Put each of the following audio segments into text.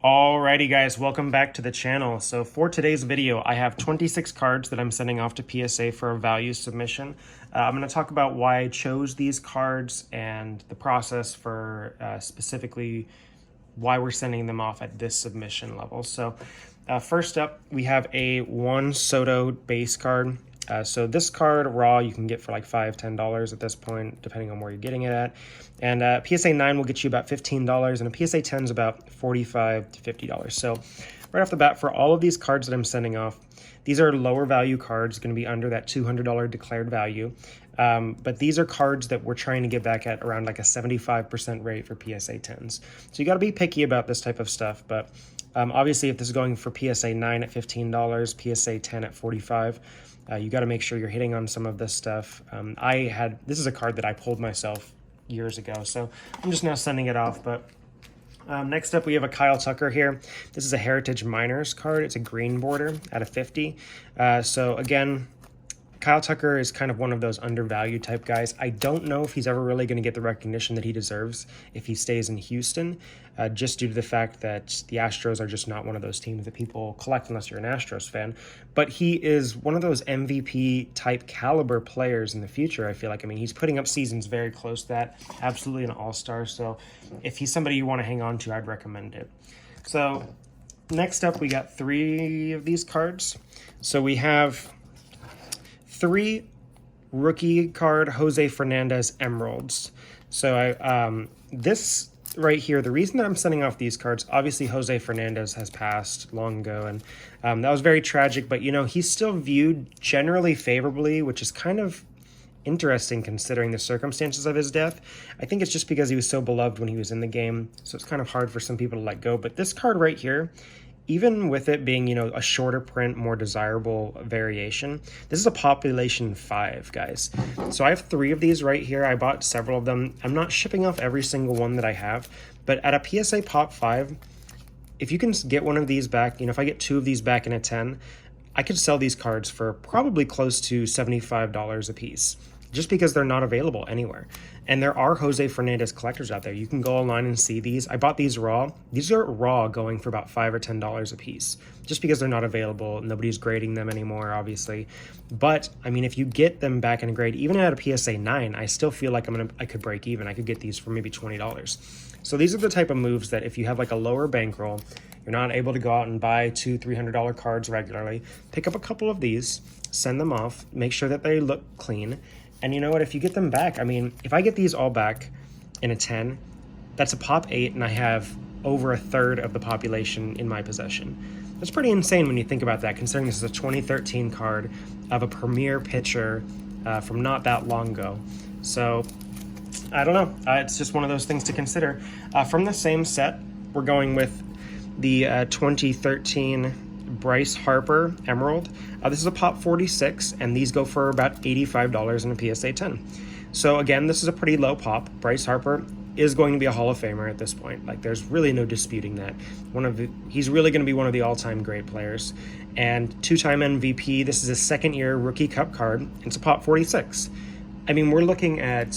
Alrighty guys, welcome back to the channel. So for today's video, I have 26 cards that I'm sending off to PSA for a value submission. I'm going to talk about why I chose these cards and the process for specifically why we're sending them off at this submission level. So first up, we have a Juan Soto base card. So this card raw you can get for like $5–10 at this point, depending on where you're getting it at. And PSA 9 will get you about $15, and a PSA 10 is about $45 to $50. So right off the bat, for all of these cards that I'm sending off, these are lower value cards, going to be under that $200 declared value. But these are cards that we're trying to get back at around like a 75% rate for PSA 10s. So you got to be picky about this type of stuff. But obviously, if this is going for PSA 9 at $15, PSA 10 at $45, you got to make sure you're hitting on some of this stuff. This is a card that I pulled myself years ago, so I'm just now sending it off. But next up, we have a Kyle Tucker here. This is a Heritage Miners card. It's a green border at a 50. So again, Kyle Tucker is kind of one of those undervalued type guys. I don't know if he's ever really going to get the recognition that he deserves if he stays in Houston, just due to the fact that the Astros are just not one of those teams that people collect unless you're an Astros fan. But he is one of those MVP type caliber players in the future, I feel like. I mean, he's putting up seasons very close to that. Absolutely an all-star. So if he's somebody you want to hang on to, I'd recommend it. So next up, we got 3 of these cards. So we have 3 rookie card Jose Fernandez Emeralds. So this right here, the reason that I'm sending off these cards, obviously Jose Fernandez has passed long ago, and that was very tragic, but you know, he's still viewed generally favorably, which is kind of interesting considering the circumstances of his death. I think it's just because he was so beloved when he was in the game, so it's kind of hard for some people to let go. But this card right here, even with it being, you know, a shorter print, more desirable variation, this is a population 5, guys. So I have 3 of these right here. I bought several of them. I'm not shipping off every single one that I have, but at a PSA Pop 5, if you can get one of these back, you know, if I get 2 of these back in a 10, I could sell these cards for probably close to $75 a piece, just because they're not available anywhere. And there are Jose Fernandez collectors out there. You can go online and see these. I bought these raw. These are raw, going for about $5 or $10 a piece, just because they're not available. Nobody's grading them anymore, obviously. But I mean, if you get them back in a grade, even at a PSA 9, I still feel like I could break even. I could get these for maybe $20. So these are the type of moves that if you have like a lower bankroll, you're not able to go out and buy $200–300 cards regularly, pick up a couple of these, send them off, make sure that they look clean. And you know what, if you get them back, I mean, if I get these all back in a 10, that's a Pop 8, and I have over 1/3 of the population in my possession. That's pretty insane when you think about that, considering this is a 2013 card of a premier pitcher from not that long ago. So, I don't know. It's just one of those things to consider. From the same set, we're going with the 2013 Bryce Harper Emerald. This is a Pop 46, and these go for about $85 in a PSA 10. So again, this is a pretty low pop. Bryce Harper is going to be a Hall of Famer at this point. Like, there's really no disputing that. He's really going to be one of the all-time great players. And 2-time MVP. This is a 2nd-year Rookie Cup card. It's a Pop 46. I mean, we're looking at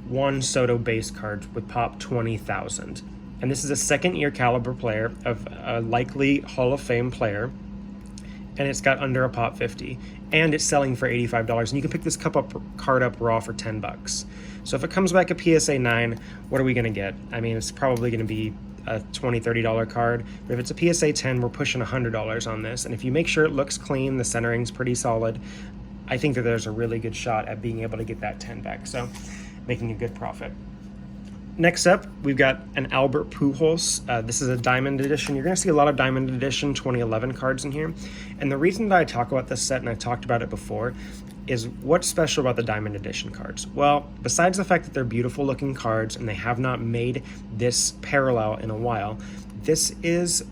Juan Soto base cards with Pop 20,000. And this is a 2nd-year caliber player of a likely Hall of Fame player, and it's got under a Pop 50, and it's selling for $85. And you can pick this card up raw for $10. So if it comes back a PSA 9, what are we going to get? I mean, it's probably going to be a $20–30 card. But if it's a PSA 10, we're pushing $100 on this. And if you make sure it looks clean, the centering's pretty solid, I think that there's a really good shot at being able to get that 10 back. So making a good profit. Next up, we've got an Albert Pujols. This is a Diamond Edition. You're going to see a lot of Diamond Edition 2011 cards in here. And the reason that I talk about this set, and I've talked about it before, is what's special about the Diamond Edition cards? Well, besides the fact that they're beautiful looking cards and they have not made this parallel in a while, this is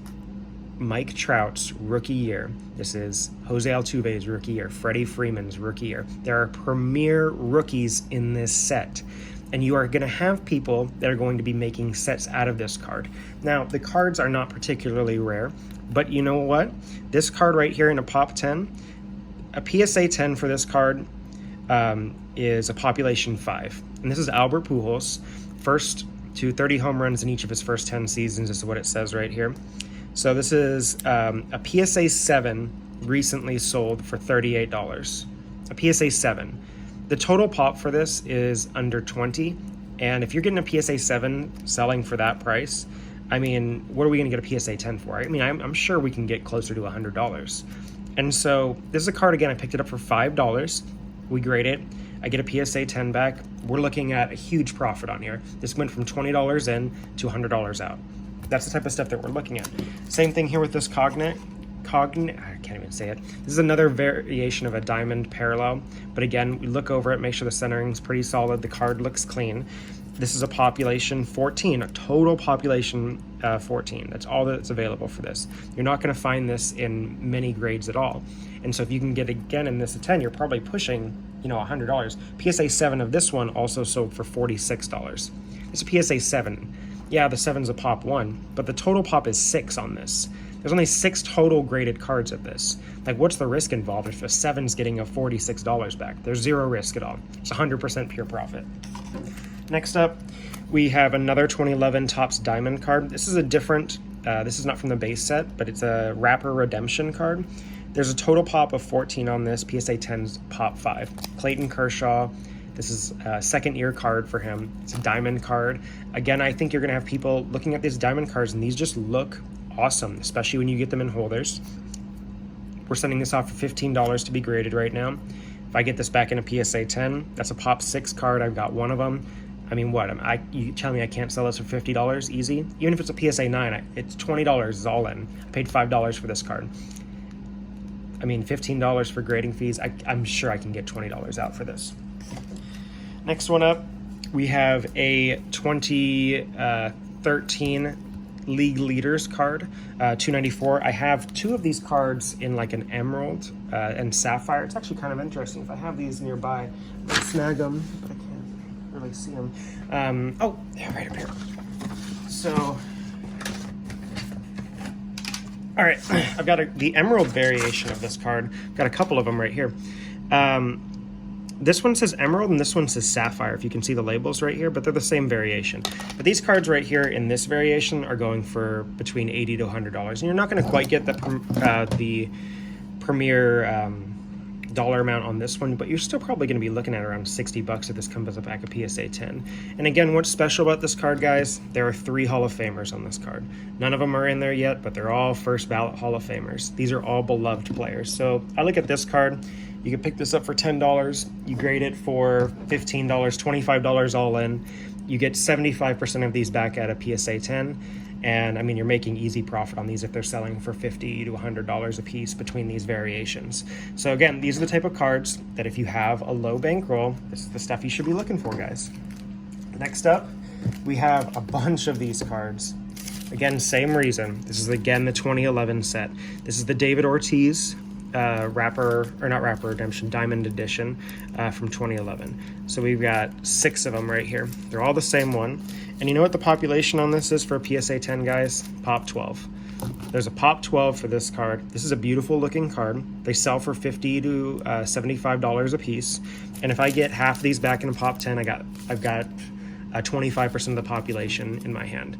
Mike Trout's rookie year. This is Jose Altuve's rookie year. Freddie Freeman's rookie year. There are premier rookies in this set. And you are going to have people that are going to be making sets out of this card. Now, the cards are not particularly rare, but you know what? This card right here in a Pop 10, a PSA 10 for this card is a population 5. And this is Albert Pujols, first to 30 home runs in each of his first 10 seasons is what it says right here. So this is a PSA 7 recently sold for $38. A PSA 7. The total pop for this is under 20. And if you're getting a PSA 7 selling for that price, I mean, what are we going to get a PSA 10 for? I mean, I'm sure we can get closer to $100. And so this is a card, again, I picked it up for $5. We grade it. I get a PSA 10 back. We're looking at a huge profit on here. This went from $20 in to $100 out. That's the type of stuff that we're looking at. Same thing here with this Cognate. I can't even say it. This is another variation of a diamond parallel. But again, we look over it, make sure the centering's pretty solid. The card looks clean. This is a population 14, a total population 14. That's all that's available for this. You're not going to find this in many grades at all. And so if you can get again in this a 10, you're probably pushing, $100. PSA 7 of this one also sold for $46. It's a PSA 7. Yeah, the 7's a pop 1, but the total pop is 6 on this. There's only 6 total graded cards of this. Like, what's the risk involved if a 7's getting a $46 back? There's zero risk at all. It's 100% pure profit. Next up, we have another 2011 Topps Diamond card. This is a different, this is not from the base set, but it's a Rapper Redemption card. There's a total pop of 14 on this, PSA 10's pop 5. Clayton Kershaw. This is a second year card for him. It's a diamond card. Again, I think you're gonna have people looking at these diamond cards and these just look awesome, especially when you get them in holders. We're sending this off for $15 to be graded right now. If I get this back in a PSA 10, that's a pop 6 card. I've got one of them. I mean, what? You tell me I can't sell this for $50 easy? Even if it's a PSA 9, it's $20 is all in. I paid $5 for this card. I mean, $15 for grading fees. I'm sure I can get $20 out for this. Next one up, we have a 2013 League Leaders card, 294. I have 2 of these cards in like an emerald and sapphire. It's actually kind of interesting. If I have these nearby, I'll snag them, but I can't really see them. Oh, yeah, right up here. So, all right, I've got the emerald variation of this card. Got a couple of them right here. This one says emerald and this one says sapphire, if you can see the labels right here, but they're the same variation. But these cards right here in this variation are going for between $80 to $100. And you're not going to quite get the premier dollar amount on this one, but you're still probably going to be looking at around $60 if this comes up back a PSA 10. And again, what's special about this card, guys, there are 3 Hall of Famers on this card. None of them are in there yet, but they're all first ballot Hall of Famers. These are all beloved players. So I look at this card. You can pick this up for $10. You grade it for $15, $25 all in. You get 75% of these back at a PSA 10. And I mean, you're making easy profit on these if they're selling for $50 to $100 a piece between these variations. So again, these are the type of cards that if you have a low bankroll, this is the stuff you should be looking for, guys. Next up, we have a bunch of these cards. Again, same reason. This is again the 2011 set. This is the David Ortiz Redemption Diamond Edition from 2011. So we've got 6 of them right here. They're all the same one. And you know what the population on this is for a PSA 10, guys? Pop 12. There's a pop 12 for this card. This is a beautiful looking card. They sell for $50 to $75 a piece. And if I get half these back in a pop 10, I've got 25% of the population in my hand.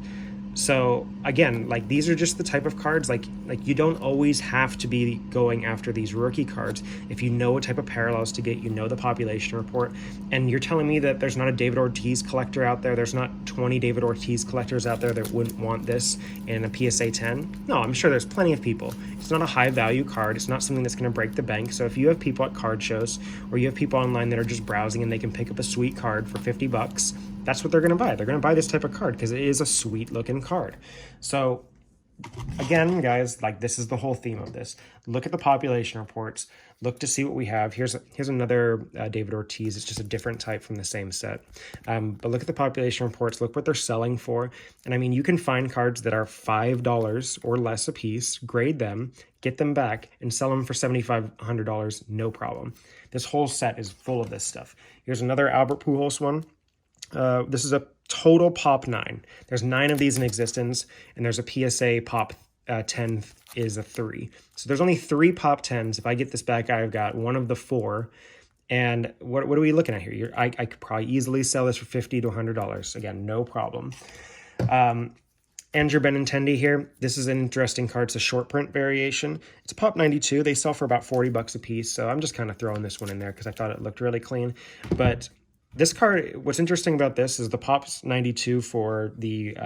So again, like, these are just the type of cards, like you don't always have to be going after these rookie cards. If you know what type of parallels to get, you know the population report, and you're telling me that there's not a David Ortiz collector out there, there's not 20 David Ortiz collectors out there that wouldn't want this in a PSA 10? No, I'm sure there's plenty of people. It's not a high value card. It's not something that's going to break the bank. So if you have people at card shows, or you have people online that are just browsing and they can pick up a sweet card for $50, that's what they're going to buy. They're going to buy this type of card because it is a sweet looking card. So again, guys, like, this is the whole theme of this. Look at the population reports. Look to see what we have. Here's another David Ortiz. It's just a different type from the same set. But look at the population reports. Look what they're selling for. And I mean, you can find cards that are $5 or less a piece, grade them, get them back, and sell them for $7,500, no problem. This whole set is full of this stuff. Here's another Albert Pujols one. This is a total pop 9. There's 9 of these in existence, and there's a PSA pop 10 is a 3. So there's only 3 pop 10s. If I get this back, I've got one of the 4, And what are we looking at here? I could probably easily sell this for $50 to $100. Again, no problem. Andrew Benintendi here. This is an interesting card. It's a short print variation. It's a Pop 92. They sell for about $40 a piece. So I'm just kind of throwing this one in there because I thought it looked really clean. But this card, what's interesting about this is the Pop's 92 for the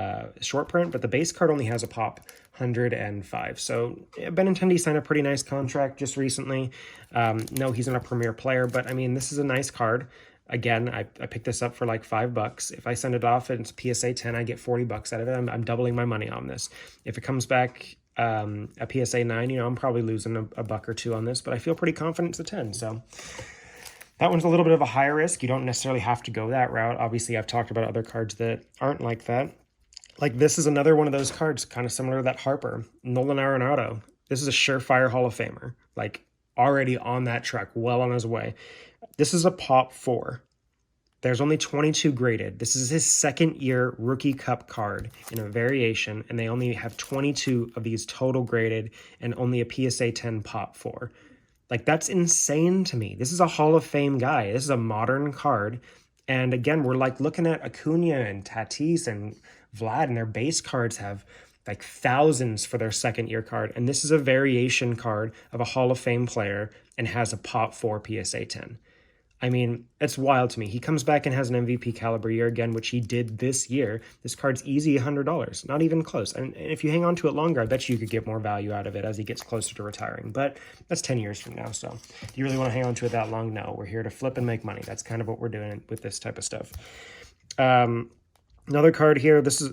short print, but the base card only has a Pop 105. So Benintendi signed a pretty nice contract just recently. No, he's not a premier player, but I mean, this is a nice card. Again, I picked this up for like $5. If I send it off and it's PSA 10, I get $40 out of it. I'm doubling my money on this. If it comes back a PSA 9, I'm probably losing a buck or two on this, but I feel pretty confident it's a 10. So that one's a little bit of a higher risk. You don't necessarily have to go that route. Obviously, I've talked about other cards that aren't like that. Like this is another one of those cards, kind of similar to that Harper. Nolan Arenado. This is a surefire Hall of Famer. Like already on that track, well on his way. This is a Pop 4. There's only 22 graded. This is his second year Rookie Cup card in a variation, and they only have 22 of these total graded and only a PSA 10 Pop 4. Like, that's insane to me. This is a Hall of Fame guy. This is a modern card. And again, we're like looking at Acuna and Tatis and Vlad, and their base cards have like thousands for their second year card. And this is a variation card of a Hall of Fame player and has a Pop 4 PSA 10. I mean, it's wild to me. He comes back and has an MVP caliber year again, which he did this year. This card's easy $100, not even close. And if you hang on to it longer, I bet you could get more value out of it as he gets closer to retiring. But that's 10 years from now. So do you really want to hang on to it that long? No, we're here to flip and make money. That's kind of what we're doing with this type of stuff. Another card here. This is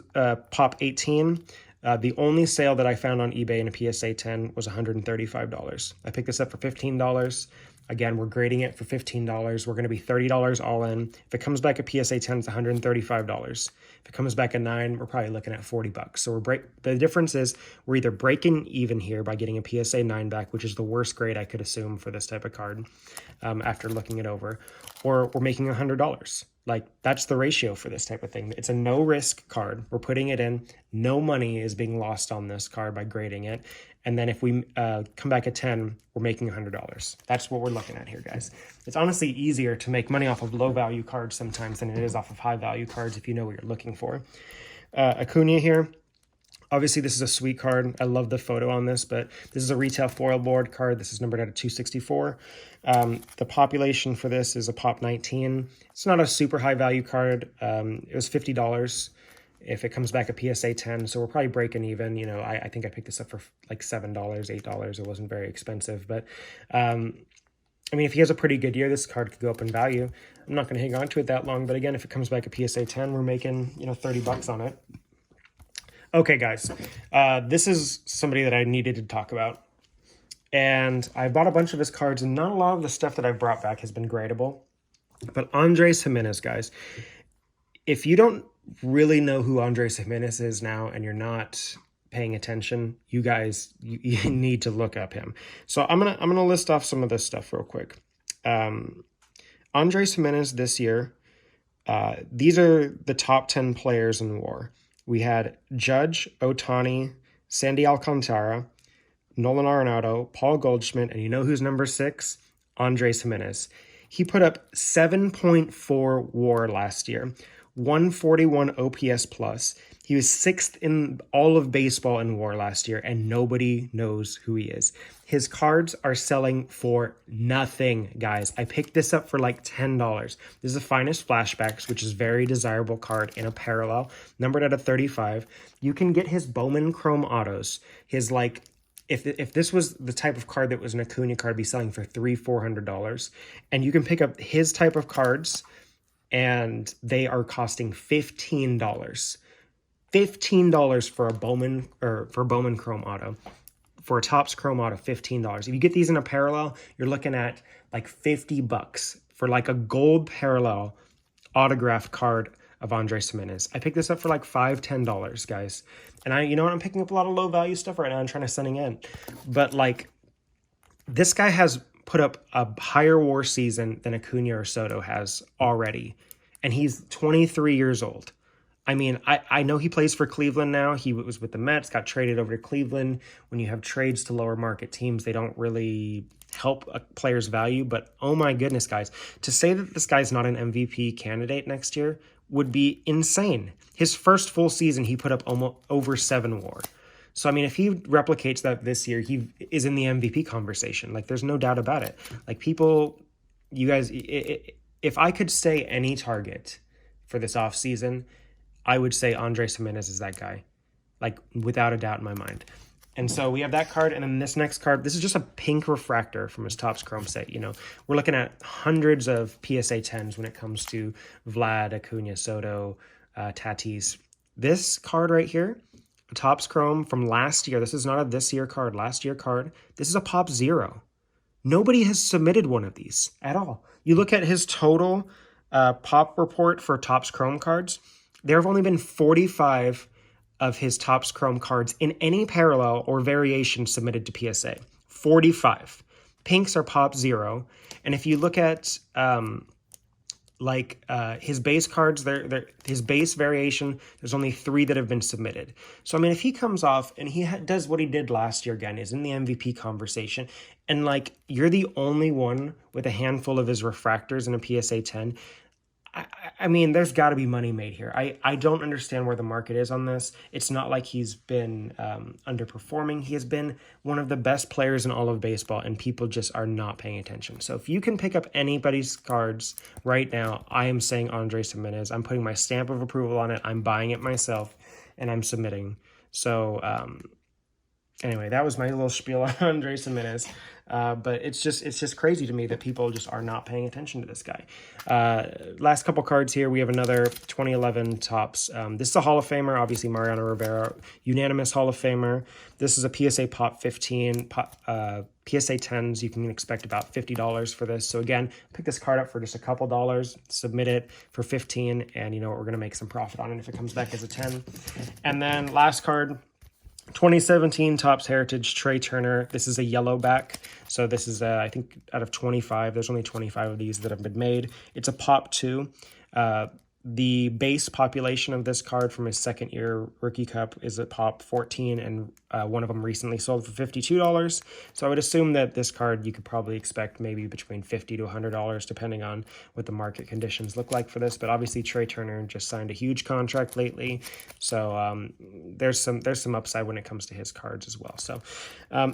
Pop 18. The only sale that I found on eBay in a PSA 10 was $135. I picked this up for $15. Again, we're grading it for $15. We're going to be $30 all in. If it comes back a PSA 10, it's $135. If it comes back a 9, we're probably looking at $40. So the difference is we're either breaking even here by getting a PSA 9 back, which is the worst grade I could assume for this type of card after looking it over, or we're making $100. Like, that's the ratio for this type of thing. It's a no-risk card. We're putting it in. No money is being lost on this card by grading it. And then if we come back at 10, we're making $100. That's what we're looking at here, guys. It's honestly easier to make money off of low-value cards sometimes than it is off of high-value cards if you know what you're looking for. Acuna here. Obviously, this is a sweet card. I love the photo on this, but this is a retail foil board card. This is numbered out of 264. The population for this is a Pop 19. It's not a super high-value card. It was $50 if it comes back a PSA 10, so we're probably breaking even. I think I picked this up for like $7, $8. It wasn't very expensive, but I mean, if he has a pretty good year, this card could go up in value. I'm not going to hang on to it that long, but again, if it comes back a PSA 10, we're making, $30 on it. Okay, guys, this is somebody that I needed to talk about, and I bought a bunch of his cards, and not a lot of the stuff that I've brought back has been gradable, but Andres Gimenez, guys, if you don't really know who Andres Gimenez is now and you're not paying attention, you guys, you need to look up him. So I'm gonna list off some of this stuff real quick. Andres Gimenez this year, these are the top 10 players in WAR. We had Judge, Ohtani, Sandy Alcantara, Nolan Arenado, Paul Goldschmidt, and you know who's number 6? Andres Gimenez. He put up 7.4 WAR last year, 141 OPS plus. He was 6th in all of baseball in WAR last year, and nobody knows who he is. His cards are selling for nothing, guys. I picked this up for like $10. This is the Finest Flashbacks, which is a very desirable card in a parallel, numbered at a 35. You can get his Bowman Chrome Autos. His like, if this was the type of card that was an Acuna card, it'd be selling for $300-$400. And you can pick up his type of cards, and they are costing $15. $15 for a Bowman or for Bowman Chrome Auto. For a Topps Chrome Auto, $15. If you get these in a parallel, you're looking at like $50 for like a gold parallel autographed card of Andres Gimenez. I picked this up for like $5-$10, guys. And you know what? I'm picking up a lot of low value stuff right now. I'm trying to send in. But like, this guy has put up a higher WAR season than Acuna or Soto has already. And he's 23 years old. I mean, I know he plays for Cleveland now. He was with the Mets, got traded over to Cleveland. When you have trades to lower market teams, they don't really help a player's value. But oh my goodness, guys, to say that this guy's not an MVP candidate next year would be insane. His first full season, he put up almost over 7 WAR. So, I mean, if he replicates that this year, he is in the MVP conversation. Like, there's no doubt about it. Like, people, you guys, if I could say any target for this offseason, I would say Andres Gimenez is that guy. Like, without a doubt in my mind. And so we have that card, and then this next card, this is just a pink refractor from his Topps Chrome set. You know, we're looking at hundreds of PSA 10s when it comes to Vlad, Acuna, Soto, Tatis. This card right here, Topps Chrome from last year. This is not a this year card, last year card. This is a pop 0. Nobody has submitted one of these at all. You look at his total pop report for Topps Chrome cards. There have only been 45 of his Topps Chrome cards in any parallel or variation submitted to PSA. 45. Pinks are pop 0. And if you look at his base cards, his base variation, there's only 3 that have been submitted. So, I mean, if he comes off and he does what he did last year again, is in the MVP conversation, and like you're the only one with a handful of his refractors in a PSA 10, I mean, there's got to be money made here. I don't understand where the market is on this. It's not like he's been underperforming. He has been one of the best players in all of baseball, and people just are not paying attention. So if you can pick up anybody's cards right now, I am saying Andres Gimenez. I'm putting my stamp of approval on it. I'm buying it myself, and I'm submitting. So anyway, that was my little spiel on Andres Gimenez. But it's just crazy to me that people just are not paying attention to this guy. Last couple cards here, we have another 2011 Topps. This is a Hall of Famer, obviously Mariano Rivera, unanimous Hall of Famer. This is a PSA Pop 15, PSA 10s. You can expect about $50 for this. So again, pick this card up for just a couple dollars, submit it for 15, and you know what, we're going to make some profit on it if it comes back as a 10. And then last card, 2017 Topps Heritage Trey Turner. This is a yellow back. So this is, I think, out of 25. There's only 25 of these that have been made. It's a pop 2. The base population of this card from his second year rookie cup is a pop 14, and one of them recently sold for $52. So I would assume that this card you could probably expect maybe between $50 to $100 depending on what the market conditions look like for this. But obviously Trey Turner just signed a huge contract lately, so there's some upside when it comes to his cards as well. So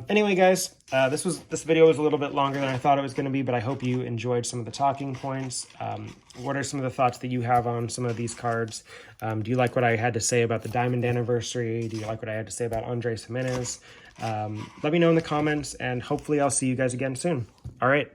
anyway, guys, this video was a little bit longer than I thought it was going to be, but I hope you enjoyed some of the talking points. What are some of the thoughts that you have on some of these cards? Do you like what I had to say about the Diamond Anniversary? Do you like what I had to say about Andres Gimenez? Let me know in the comments, and hopefully I'll see you guys again soon. All right.